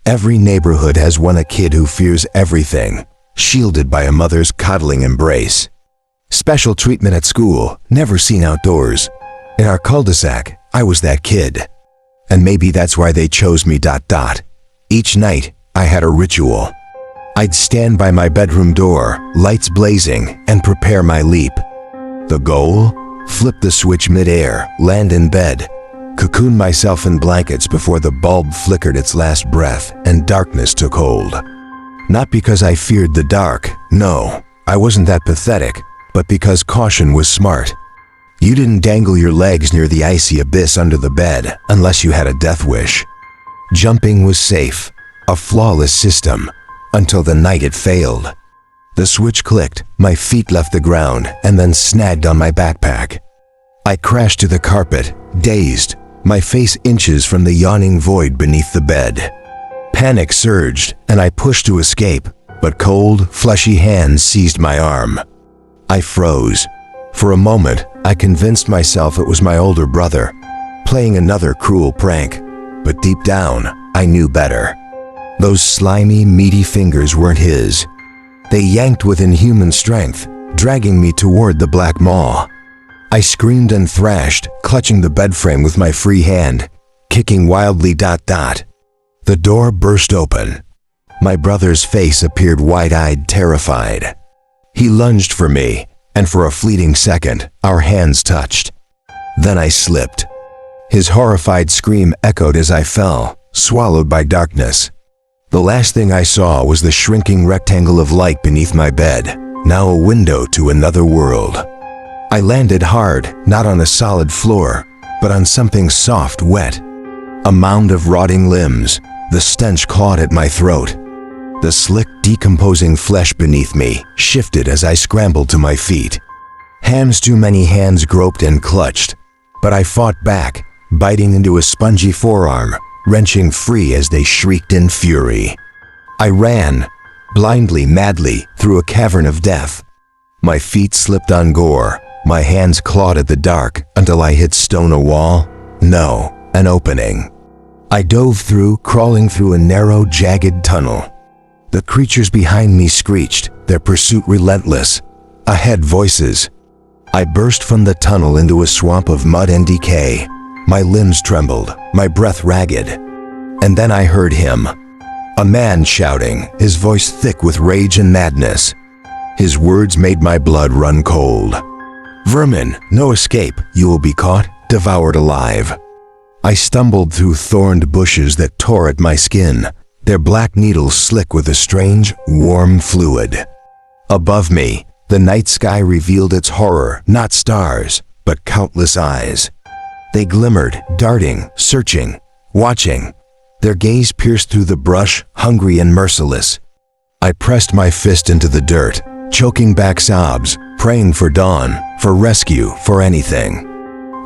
Every neighborhood has a kid who fears everything, shielded by a mother's coddling embrace. Special treatment at school, never seen outdoors. In our cul-de-sac, I was that kid. And maybe that's why they chose me. Each night, I had a ritual. I'd stand by my bedroom door, lights blazing, and prepare my leap. The goal? Flip the switch mid-air, land in bed, cocoon myself in blankets before the bulb flickered its last breath and darkness took hold. Not because I feared the dark, no, I wasn't that pathetic, but because caution was smart. You didn't dangle your legs near the icy abyss under the bed unless you had a death wish. Jumping was safe, a flawless system, until the night it failed. The switch clicked, my feet left the ground, and then snagged on my backpack. I crashed to the carpet, dazed, my face inches from the yawning void beneath the bed. Panic surged, and I pushed to escape, but cold, fleshy hands seized my arm. I froze. For a moment, I convinced myself it was my older brother, playing another cruel prank, but deep down, I knew better. Those slimy, meaty fingers weren't his. They yanked with inhuman strength, dragging me toward the black maw. I screamed and thrashed, clutching the bed frame with my free hand, kicking wildly. The door burst open. My brother's face appeared wide-eyed, terrified. He lunged for me, and for a fleeting second, our hands touched. Then I slipped. His horrified scream echoed as I fell, swallowed by darkness. The last thing I saw was the shrinking rectangle of light beneath my bed, now a window to another world. I landed hard, not on a solid floor, but on something soft, wet. A mound of rotting limbs, the stench clawed at my throat. The slick, decomposing flesh beneath me shifted as I scrambled to my feet. Too many hands groped and clutched, but I fought back, biting into a spongy forearm, wrenching free as they shrieked in fury. I ran, blindly, madly, through a cavern of death. My feet slipped on gore, my hands clawed at the dark until I hit stone a wall. No, an opening. I dove through, crawling through a narrow, jagged tunnel. The creatures behind me screeched, their pursuit relentless. Ahead, voices. I burst from the tunnel into a swamp of mud and decay. My limbs trembled, my breath ragged. And then I heard him. A man shouting, his voice thick with rage and madness. His words made my blood run cold. "Vermin, no escape. You will be caught, devoured alive." I stumbled through thorned bushes that tore at my skin, their black needles slick with a strange, warm fluid. Above me, the night sky revealed its horror, not stars, but countless eyes. They glimmered, darting, searching, watching. Their gaze pierced through the brush, hungry and merciless. I pressed my fist into the dirt, choking back sobs, praying for dawn, for rescue, for anything.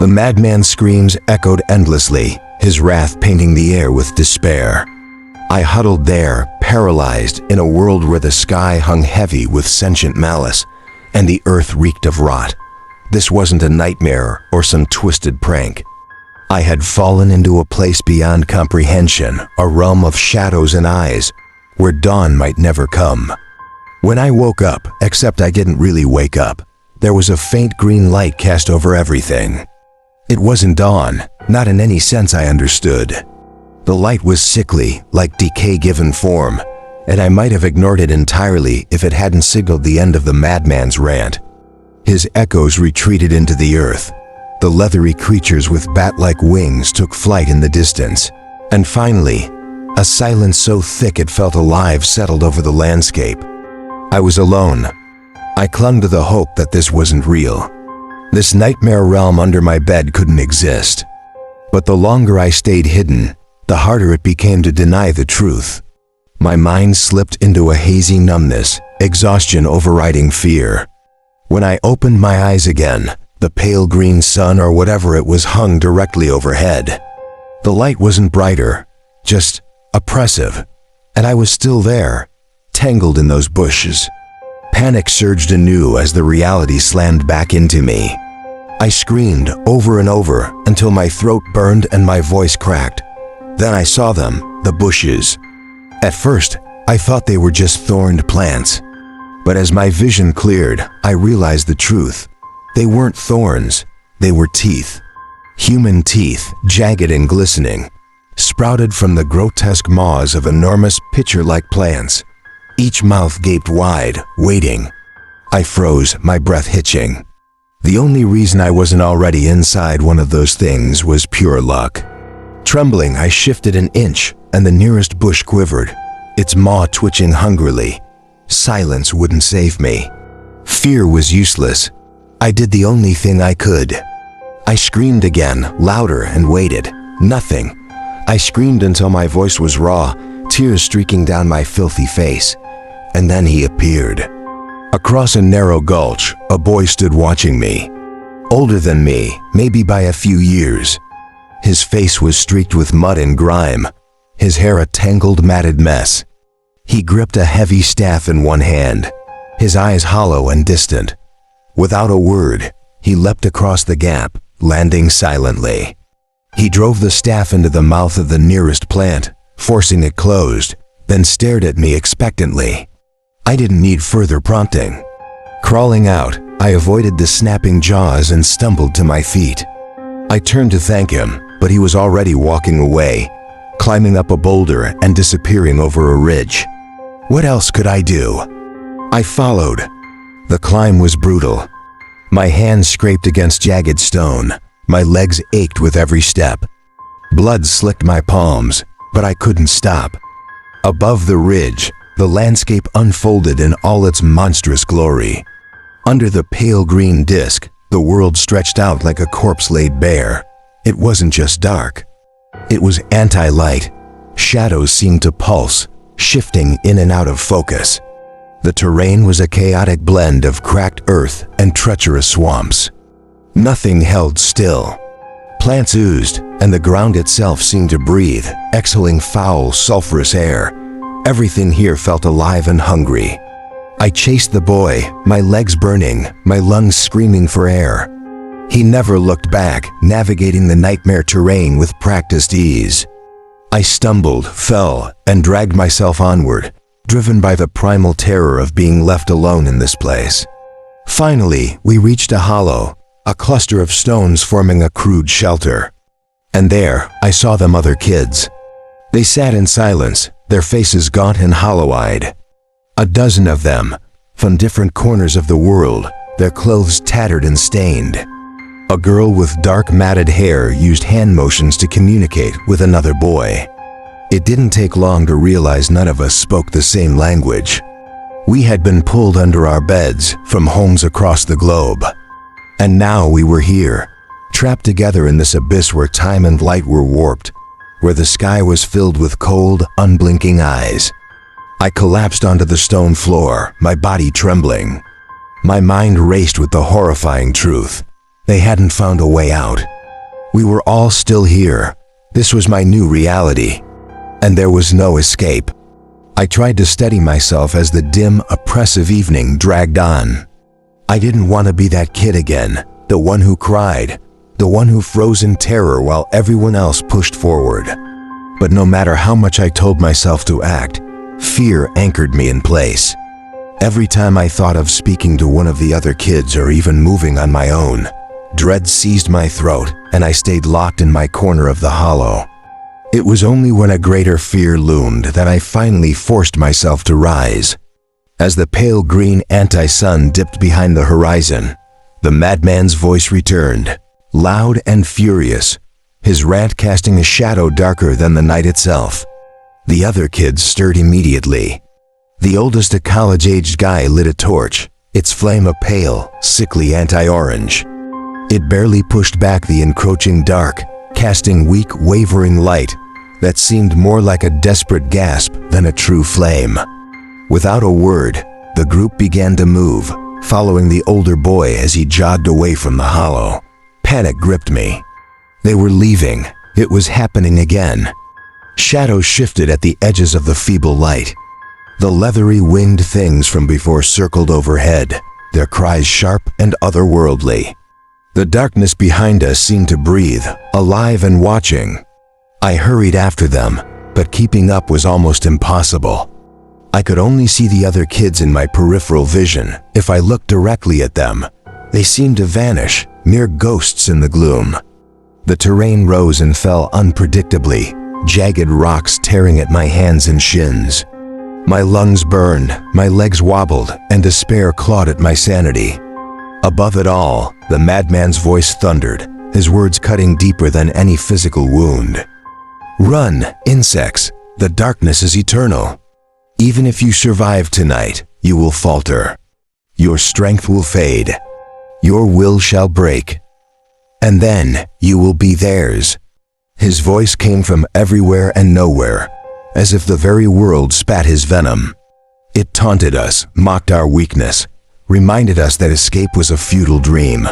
The madman's screams echoed endlessly, his wrath painting the air with despair. I huddled there, paralyzed, in a world where the sky hung heavy with sentient malice, and the earth reeked of rot. This wasn't a nightmare or some twisted prank. I had fallen into a place beyond comprehension, a realm of shadows and eyes, where dawn might never come. When I woke up, except I didn't really wake up, there was a faint green light cast over everything. It wasn't dawn, not in any sense I understood. The light was sickly, like decay given form, and I might have ignored it entirely if it hadn't signaled the end of the madman's rant. His echoes retreated into the earth. The leathery creatures with bat-like wings took flight in the distance. And finally, a silence so thick it felt alive settled over the landscape. I was alone. I clung to the hope that this wasn't real. This nightmare realm under my bed couldn't exist. But the longer I stayed hidden, the harder it became to deny the truth. My mind slipped into a hazy numbness, exhaustion overriding fear. When I opened my eyes again, the pale green sun or whatever it was hung directly overhead. The light wasn't brighter, just oppressive, and I was still there, tangled in those bushes. Panic surged anew as the reality slammed back into me. I screamed over and over until my throat burned and my voice cracked. Then I saw them, the bushes. At first, I thought they were just thorned plants. But as my vision cleared, I realized the truth. They weren't thorns, they were teeth. Human teeth, jagged and glistening, sprouted from the grotesque maws of enormous pitcher-like plants. Each mouth gaped wide, waiting. I froze, my breath hitching. The only reason I wasn't already inside one of those things was pure luck. Trembling, I shifted an inch, and the nearest bush quivered, its maw twitching hungrily. Silence wouldn't save me. Fear was useless. I did the only thing I could. I screamed again, louder, and waited. Nothing. I screamed until my voice was raw, tears streaking down my filthy face. And then he appeared. Across a narrow gulch, a boy stood watching me. Older than me, maybe by a few years. His face was streaked with mud and grime, his hair a tangled, matted mess. He gripped a heavy staff in one hand, his eyes hollow and distant. Without a word, he leapt across the gap, landing silently. He drove the staff into the mouth of the nearest plant, forcing it closed, then stared at me expectantly. I didn't need further prompting. Crawling out, I avoided the snapping jaws and stumbled to my feet. I turned to thank him, but he was already walking away, climbing up a boulder and disappearing over a ridge. What else could I do? I followed. The climb was brutal. My hands scraped against jagged stone. My legs ached with every step. Blood slicked my palms, but I couldn't stop. Above the ridge, the landscape unfolded in all its monstrous glory. Under the pale green disk, the world stretched out like a corpse laid bare. It wasn't just dark. It was anti-light. Shadows seemed to pulse, shifting in and out of focus. The terrain was a chaotic blend of cracked earth and treacherous swamps. Nothing held still. Plants oozed, and the ground itself seemed to breathe, exhaling foul, sulfurous air. Everything here felt alive and hungry. I chased the boy, my legs burning, my lungs screaming for air. He never looked back, navigating the nightmare terrain with practiced ease. I stumbled, fell, and dragged myself onward, driven by the primal terror of being left alone in this place. Finally, we reached a hollow, a cluster of stones forming a crude shelter. And there, I saw them other kids. They sat in silence, their faces gaunt and hollow-eyed. A dozen of them, from different corners of the world, their clothes tattered and stained. A girl with dark matted hair used hand motions to communicate with another boy. It didn't take long to realize none of us spoke the same language. We had been pulled under our beds from homes across the globe. And now we were here, trapped together in this abyss where time and light were warped, where the sky was filled with cold, unblinking eyes. I collapsed onto the stone floor, my body trembling. My mind raced with the horrifying truth. They hadn't found a way out. We were all still here. This was my new reality. And there was no escape. I tried to steady myself as the dim, oppressive evening dragged on. I didn't want to be that kid again, the one who cried, the one who froze in terror while everyone else pushed forward. But no matter how much I told myself to act, fear anchored me in place. Every time I thought of speaking to one of the other kids or even moving on my own, dread seized my throat and I stayed locked in my corner of the hollow. It was only when a greater fear loomed that I finally forced myself to rise. As the pale green anti-sun dipped behind the horizon, the madman's voice returned, loud and furious, his rant casting a shadow darker than the night itself. The other kids stirred immediately. The oldest, a college-aged guy, lit a torch, its flame a pale, sickly anti-orange. It barely pushed back the encroaching dark, casting weak, wavering light that seemed more like a desperate gasp than a true flame. Without a word, the group began to move, following the older boy as he jogged away from the hollow. Panic gripped me. They were leaving. It was happening again. Shadows shifted at the edges of the feeble light. The leathery winged things from before circled overhead, their cries sharp and otherworldly. The darkness behind us seemed to breathe, alive and watching. I hurried after them, but keeping up was almost impossible. I could only see the other kids in my peripheral vision. If I looked directly at them, they seemed to vanish, mere ghosts in the gloom. The terrain rose and fell unpredictably, jagged rocks tearing at my hands and shins. My lungs burned, my legs wobbled, and despair clawed at my sanity. Above it all, the madman's voice thundered, his words cutting deeper than any physical wound. "Run, insects! The darkness is eternal. Even if you survive tonight, you will falter. Your strength will fade. Your will shall break. And then you will be theirs." His voice came from everywhere and nowhere, as if the very world spat his venom. It taunted us, mocked our weakness, reminded us that escape was a futile dream.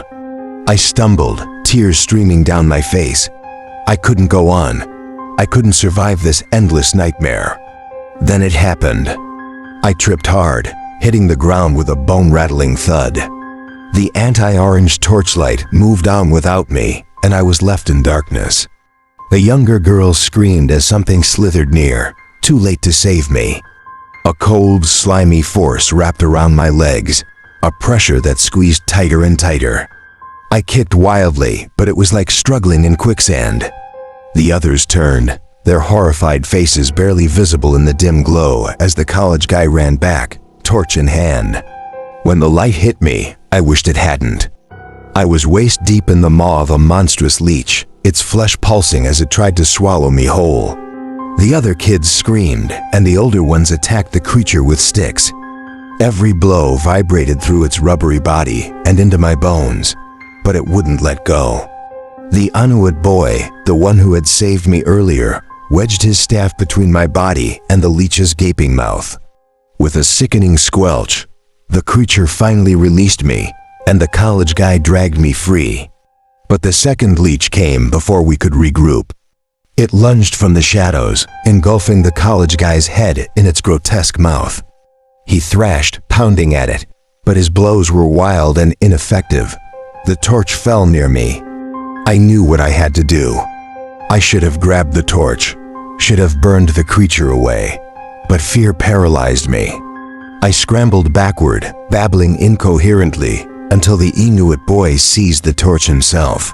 I stumbled, tears streaming down my face. I couldn't go on. I couldn't survive this endless nightmare. Then it happened. I tripped hard, hitting the ground with a bone-rattling thud. The anti-orange torchlight moved on without me, and I was left in darkness. The younger girl screamed as something slithered near, too late to save me. A cold, slimy force wrapped around my legs, a pressure that squeezed tighter and tighter. I kicked wildly, but it was like struggling in quicksand. The others turned, their horrified faces barely visible in the dim glow as the college guy ran back, torch in hand. When the light hit me, I wished it hadn't. I was waist deep in the maw of a monstrous leech, its flesh pulsing as it tried to swallow me whole. The other kids screamed, and the older ones attacked the creature with sticks. Every blow vibrated through its rubbery body and into my bones, but it wouldn't let go. The Inuit boy, the one who had saved me earlier, wedged his staff between my body and the leech's gaping mouth. With a sickening squelch, the creature finally released me, and the college guy dragged me free. But the second leech came before we could regroup. It lunged from the shadows, engulfing the college guy's head in its grotesque mouth. He thrashed, pounding at it, but his blows were wild and ineffective. The torch fell near me. I knew what I had to do. I should have grabbed the torch, should have burned the creature away, but fear paralyzed me. I scrambled backward, babbling incoherently, until the Inuit boy seized the torch himself.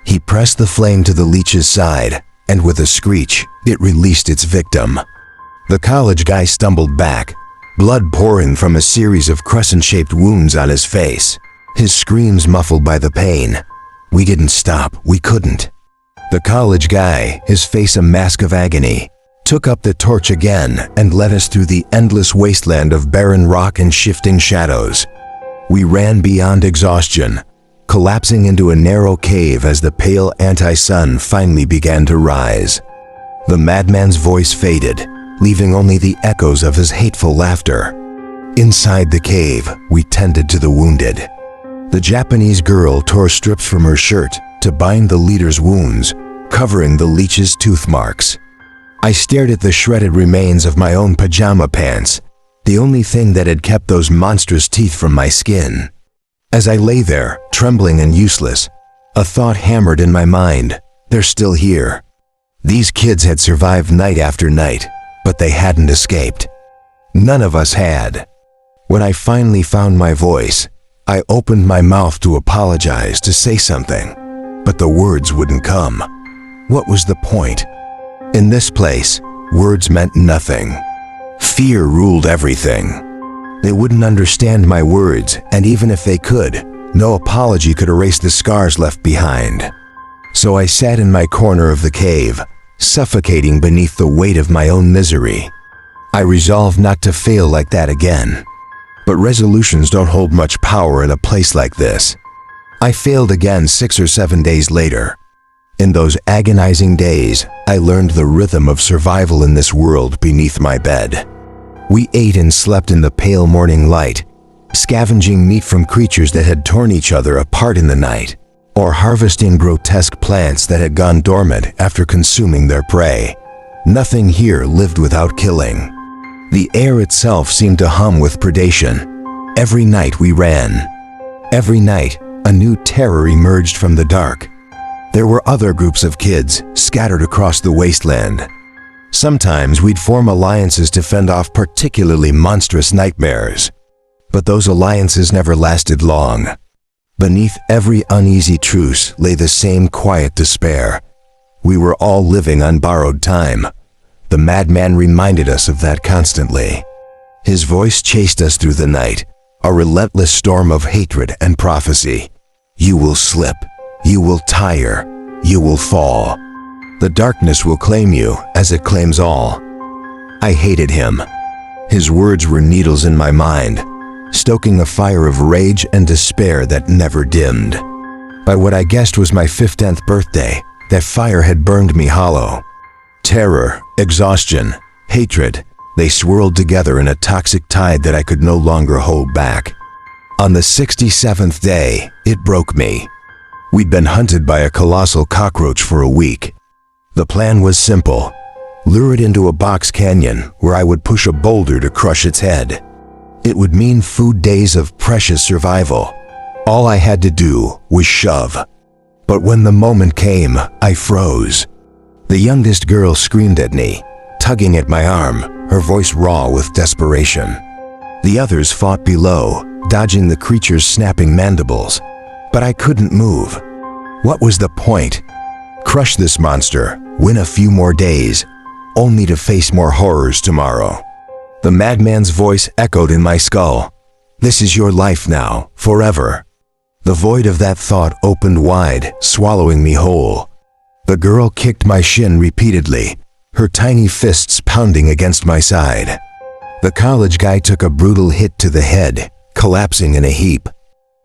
He pressed the flame to the leech's side, and with a screech, it released its victim. The college guy stumbled back, blood pouring from a series of crescent-shaped wounds on his face, his screams muffled by the pain. We didn't stop, we couldn't. The college guy, his face a mask of agony, took up the torch again and led us through the endless wasteland of barren rock and shifting shadows. We ran beyond exhaustion, collapsing into a narrow cave as the pale anti-sun finally began to rise. The madman's voice faded, leaving only the echoes of his hateful laughter. Inside the cave, we tended to the wounded. The Japanese girl tore strips from her shirt to bind the leader's wounds, covering the leech's tooth marks. I stared at the shredded remains of my own pajama pants, the only thing that had kept those monstrous teeth from my skin. As I lay there, trembling and useless, a thought hammered in my mind. They're still here. These kids had survived night after night, but they hadn't escaped. None of us had. When I finally found my voice, I opened my mouth to apologize, to say something, but the words wouldn't come. What was the point? In this place, words meant nothing. Fear ruled everything. They wouldn't understand my words, and even if they could, no apology could erase the scars left behind. So I sat in my corner of the cave, suffocating beneath the weight of my own misery. I resolved not to fail like that again. But resolutions don't hold much power in a place like this. I failed again 6 or 7 days later. In those agonizing days, I learned the rhythm of survival in this world beneath my bed. We ate and slept in the pale morning light, scavenging meat from creatures that had torn each other apart in the night, or harvesting grotesque plants that had gone dormant after consuming their prey. Nothing here lived without killing. The air itself seemed to hum with predation. Every night we ran. Every night, a new terror emerged from the dark. There were other groups of kids scattered across the wasteland. Sometimes we'd form alliances to fend off particularly monstrous nightmares. But those alliances never lasted long. Beneath every uneasy truce lay the same quiet despair. We were all living on borrowed time. The madman reminded us of that constantly. His voice chased us through the night, a relentless storm of hatred and prophecy. You will slip, you will tire, you will fall. The darkness will claim you as it claims all. I hated him. His words were needles in my mind, stoking a fire of rage and despair that never dimmed. By what I guessed was my 15th birthday, that fire had burned me hollow. Terror, exhaustion, hatred, they swirled together in a toxic tide that I could no longer hold back. On the 67th day, it broke me. We'd been hunted by a colossal cockroach for a week. The plan was simple: lure it into a box canyon where I would push a boulder to crush its head. It would mean food days of precious survival. All I had to do was shove. But when the moment came, I froze. The youngest girl screamed at me, tugging at my arm, her voice raw with desperation. The others fought below, dodging the creature's snapping mandibles. But I couldn't move. What was the point? Crush this monster, win a few more days, only to face more horrors tomorrow. The madman's voice echoed in my skull. This is your life now, forever. The void of that thought opened wide, swallowing me whole. The girl kicked my shin repeatedly, her tiny fists pounding against my side. The college guy took a brutal hit to the head, collapsing in a heap.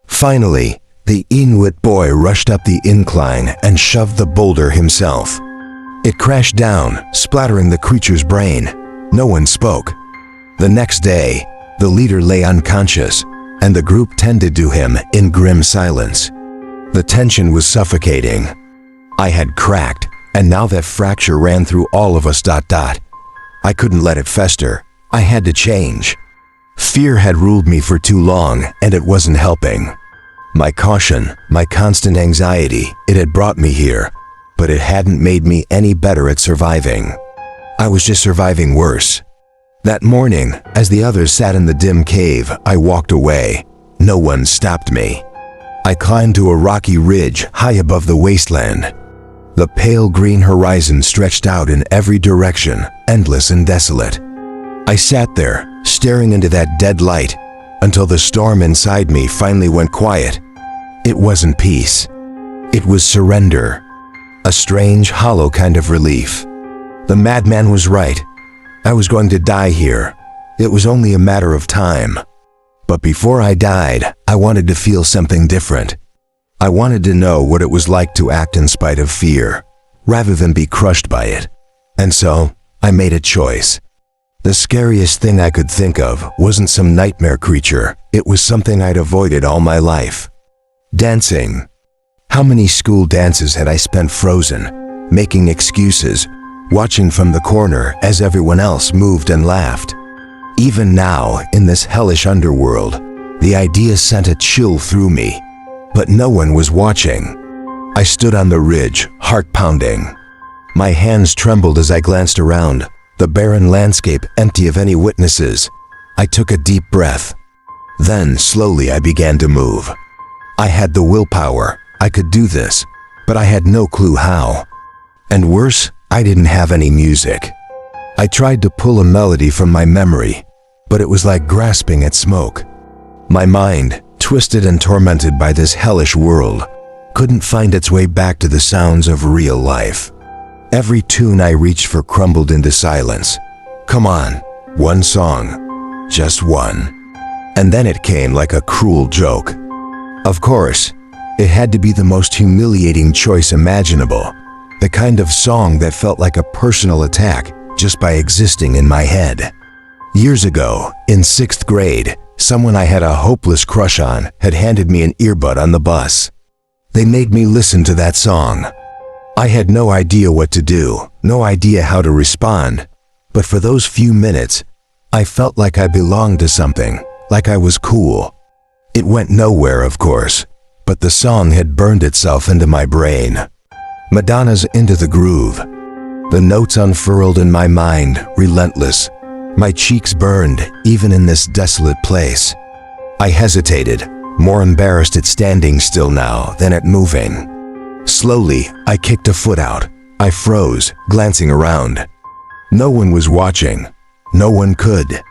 Finally, the Inuit boy rushed up the incline and shoved the boulder himself. It crashed down, splattering the creature's brain. No one spoke. The next day, the leader lay unconscious, and the group tended to him in grim silence. The tension was suffocating. I had cracked, and now that fracture ran through all of us. I couldn't let it fester. I had to change. Fear had ruled me for too long, and it wasn't helping. My caution, my constant anxiety, it had brought me here, but it hadn't made me any better at surviving. I was just surviving worse. That morning, as the others sat in the dim cave, I walked away. No one stopped me. I climbed to a rocky ridge high above the wasteland. The pale green horizon stretched out in every direction, endless and desolate. I sat there, staring into that dead light, until the storm inside me finally went quiet. It wasn't peace. It was surrender. A strange, hollow kind of relief. The madman was right. I was going to die here. It was only a matter of time. But before I died, I wanted to feel something different. I wanted to know what it was like to act in spite of fear, rather than be crushed by it. And so, I made a choice. The scariest thing I could think of wasn't some nightmare creature. It was something I'd avoided all my life. Dancing. How many school dances had I spent frozen, making excuses, watching from the corner as everyone else moved and laughed? Even now, in this hellish underworld, the idea sent a chill through me, but no one was watching. I stood on the ridge, heart pounding. My hands trembled as I glanced around, the barren landscape empty of any witnesses. I took a deep breath. Then, slowly, I began to move. I had the willpower. I could do this, but I had no clue how. And worse, I didn't have any music. I tried to pull a melody from my memory, but it was like grasping at smoke. My mind, twisted and tormented by this hellish world, couldn't find its way back to the sounds of real life. Every tune I reached for crumbled into silence. Come on, one song, just one. And then it came like a cruel joke. Of course, it had to be the most humiliating choice imaginable, the kind of song that felt like a personal attack just by existing in my head. Years ago, in 6th grade, someone I had a hopeless crush on had handed me an earbud on the bus. They made me listen to that song. I had no idea what to do, no idea how to respond, but for those few minutes, I felt like I belonged to something, like I was cool. It went nowhere, of course, but the song had burned itself into my brain. Madonna's Into the Groove. The notes unfurled in my mind, relentless. My cheeks burned, even in this desolate place. I hesitated, more embarrassed at standing still now than at moving. Slowly, I kicked a foot out. I froze, glancing around. No one was watching. No one could.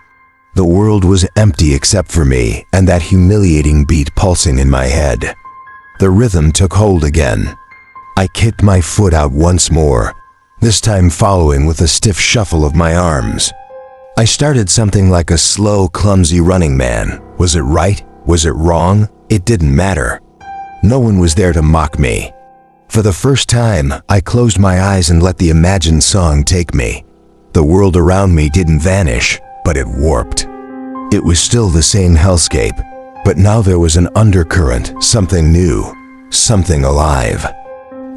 The world was empty except for me and that humiliating beat pulsing in my head. The rhythm took hold again. I kicked my foot out once more, this time following with a stiff shuffle of my arms. I started something like a slow, clumsy running man. Was it right? Was it wrong? It didn't matter. No one was there to mock me. For the first time, I closed my eyes and let the imagined song take me. The world around me didn't vanish, but it warped. It was still the same hellscape, but now there was an undercurrent, something new, something alive.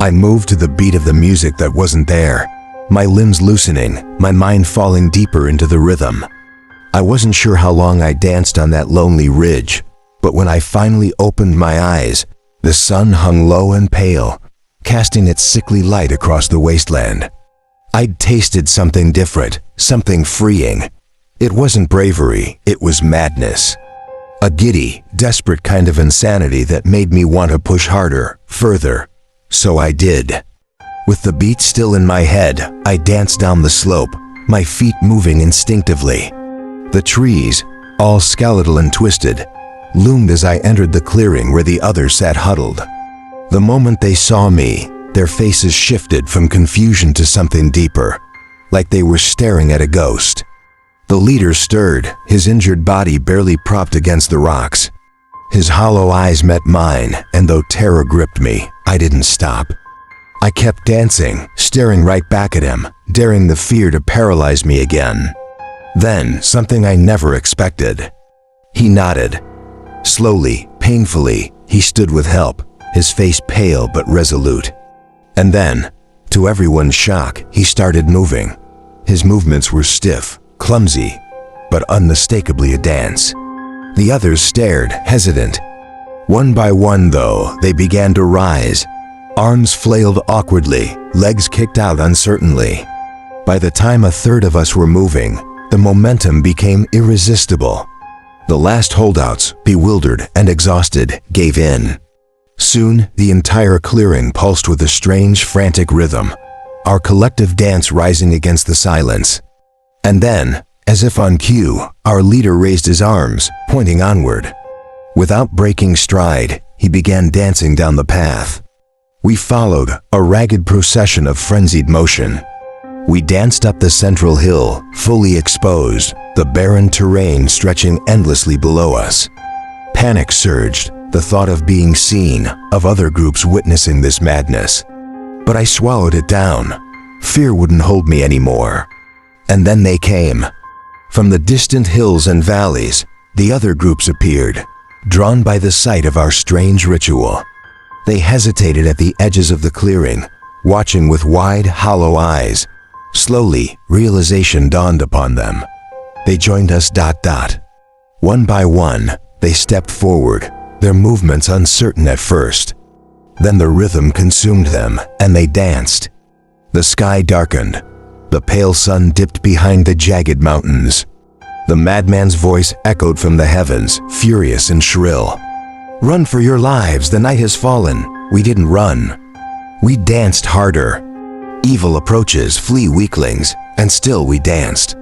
I moved to the beat of the music that wasn't there, my limbs loosening, my mind falling deeper into the rhythm. I wasn't sure how long I danced on that lonely ridge, but when I finally opened my eyes, the sun hung low and pale, casting its sickly light across the wasteland. I'd tasted something different, something freeing. It wasn't bravery, it was madness. A giddy, desperate kind of insanity that made me want to push harder, further. So I did. With the beat still in my head, I danced down the slope, my feet moving instinctively. The trees, all skeletal and twisted, loomed as I entered the clearing where the others sat huddled. The moment they saw me, their faces shifted from confusion to something deeper, like they were staring at a ghost. The leader stirred, his injured body barely propped against the rocks. His hollow eyes met mine, and though terror gripped me, I didn't stop. I kept dancing, staring right back at him, daring the fear to paralyze me again. Then, something I never expected. He nodded. Slowly, painfully, he stood with help, his face pale but resolute. And then, to everyone's shock, he started moving. His movements were stiff, clumsy, but unmistakably a dance. The others stared, hesitant. One by one, though, they began to rise. Arms flailed awkwardly, legs kicked out uncertainly. By the time a third of us were moving, the momentum became irresistible. The last holdouts, bewildered and exhausted, gave in. Soon, the entire clearing pulsed with a strange, frantic rhythm, our collective dance rising against the silence. And then, as if on cue, our leader raised his arms, pointing onward. Without breaking stride, he began dancing down the path. We followed, a ragged procession of frenzied motion. We danced up the central hill, fully exposed, the barren terrain stretching endlessly below us. Panic surged, the thought of being seen, of other groups witnessing this madness. But I swallowed it down. Fear wouldn't hold me anymore. And then they came. From the distant hills and valleys, the other groups appeared, drawn by the sight of our strange ritual. They hesitated at the edges of the clearing, watching with wide, hollow eyes. Slowly, realization dawned upon them. They joined us. One by one, they stepped forward, their movements uncertain at first. Then the rhythm consumed them, and they danced. The sky darkened. The pale sun dipped behind the jagged mountains. The madman's voice echoed from the heavens, furious and shrill. "Run for your lives, the night has fallen." We didn't run. We danced harder. Evil approaches, flee weaklings, and still we danced.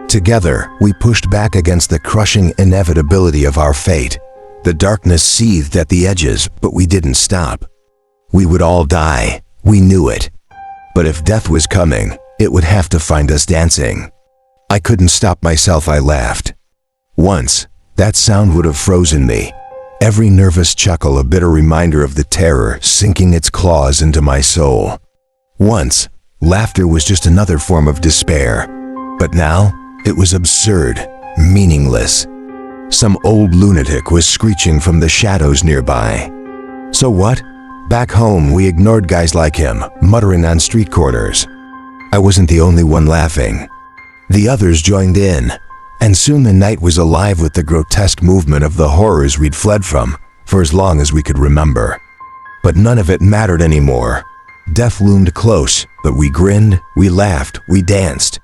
Together, we pushed back against the crushing inevitability of our fate. The darkness seethed at the edges, but we didn't stop. We would all die. We knew it. But if death was coming, it would have to find us dancing. I couldn't stop myself. I laughed. Once, that sound would have frozen me. Every nervous chuckle a bitter reminder of the terror sinking its claws into my soul. Once, laughter was just another form of despair. But now, it was absurd, meaningless. Some old lunatic was screeching from the shadows nearby. So what? Back home, we ignored guys like him, muttering on street corners. I wasn't the only one laughing. The others joined in, and soon the night was alive with the grotesque movement of the horrors we'd fled from for as long as we could remember. But none of it mattered anymore. Death loomed close, but we grinned, we laughed, we danced.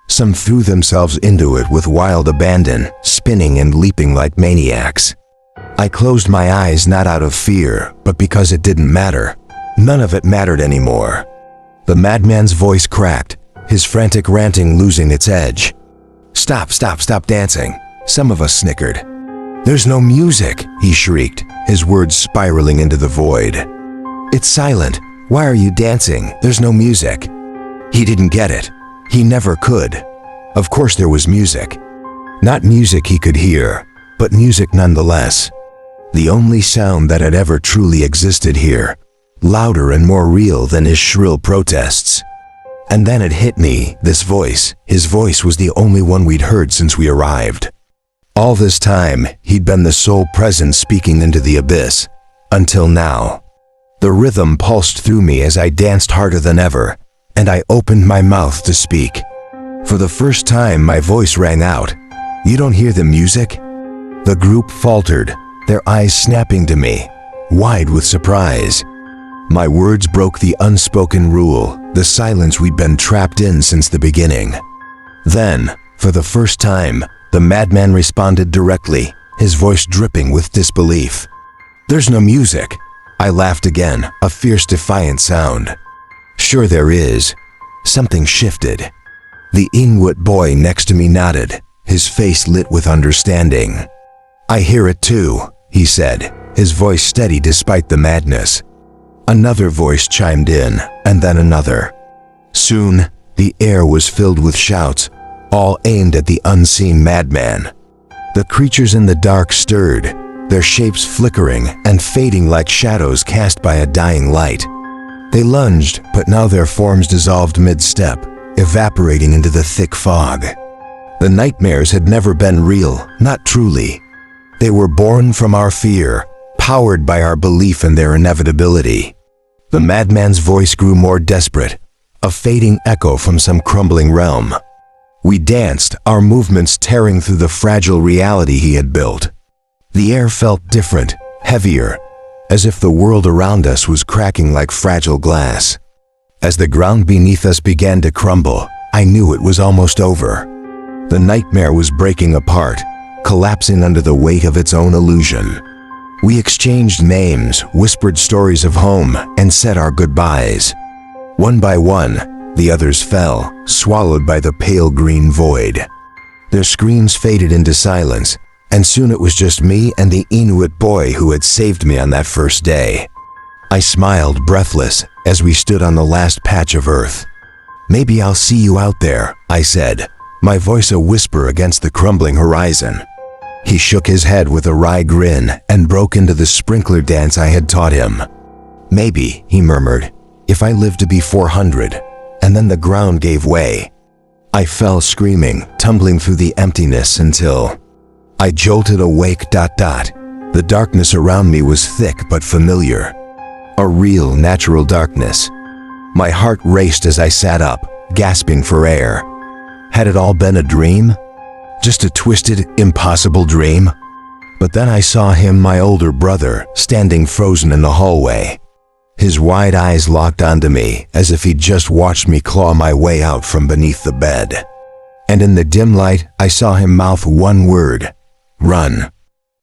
Some threw themselves into it with wild abandon, spinning and leaping like maniacs. I closed my eyes not out of fear, but because it didn't matter. None of it mattered anymore. The madman's voice cracked, his frantic ranting losing its edge. "Stop, stop, stop dancing," some of us snickered. "There's no music," he shrieked, his words spiraling into the void. "It's silent. Why are you dancing? There's no music." He didn't get it. He never could. Of course there was music. Not music he could hear, but music nonetheless. The only sound that had ever truly existed here, louder and more real than his shrill protests. And then it hit me, this voice. His voice was the only one we'd heard since we arrived. All this time, he'd been the sole presence speaking into the abyss. Until now. The rhythm pulsed through me as I danced harder than ever, and I opened my mouth to speak. For the first time, my voice rang out. "You don't hear the music?" The group faltered, their eyes snapping to me, wide with surprise. My words broke the unspoken rule, the silence we'd been trapped in since the beginning. Then, for the first time, the madman responded directly, his voice dripping with disbelief. "There's no music." I laughed again, a fierce defiant sound. "Sure there is." Something shifted. The Inuit boy next to me nodded, his face lit with understanding. "I hear it too," he said, his voice steady despite the madness. Another voice chimed in, and then another. Soon, the air was filled with shouts, all aimed at the unseen madman. The creatures in the dark stirred, their shapes flickering and fading like shadows cast by a dying light. They lunged, but now their forms dissolved mid-step, evaporating into the thick fog. The nightmares had never been real, not truly. They were born from our fear, powered by our belief in their inevitability. The madman's voice grew more desperate, a fading echo from some crumbling realm. We danced, our movements tearing through the fragile reality he had built. The air felt different, heavier, as if the world around us was cracking like fragile glass. As the ground beneath us began to crumble, I knew it was almost over. The nightmare was breaking apart, collapsing under the weight of its own illusion. We exchanged names, whispered stories of home, and said our goodbyes. One by one, the others fell, swallowed by the pale green void. Their screams faded into silence, and soon it was just me and the Inuit boy who had saved me on that first day. I smiled, breathless, as we stood on the last patch of earth. "Maybe I'll see you out there," I said, my voice a whisper against the crumbling horizon. He shook his head with a wry grin and broke into the sprinkler dance I had taught him. "Maybe," he murmured, "if I live to be 400, and then the ground gave way." I fell screaming, tumbling through the emptiness until I jolted awake. The darkness around me was thick but familiar. A real, natural darkness. My heart raced as I sat up, gasping for air. Had it all been a dream? Just a twisted, impossible dream? But then I saw him, my older brother, standing frozen in the hallway. His wide eyes locked onto me, as if he'd just watched me claw my way out from beneath the bed. And in the dim light, I saw him mouth one word: "Run."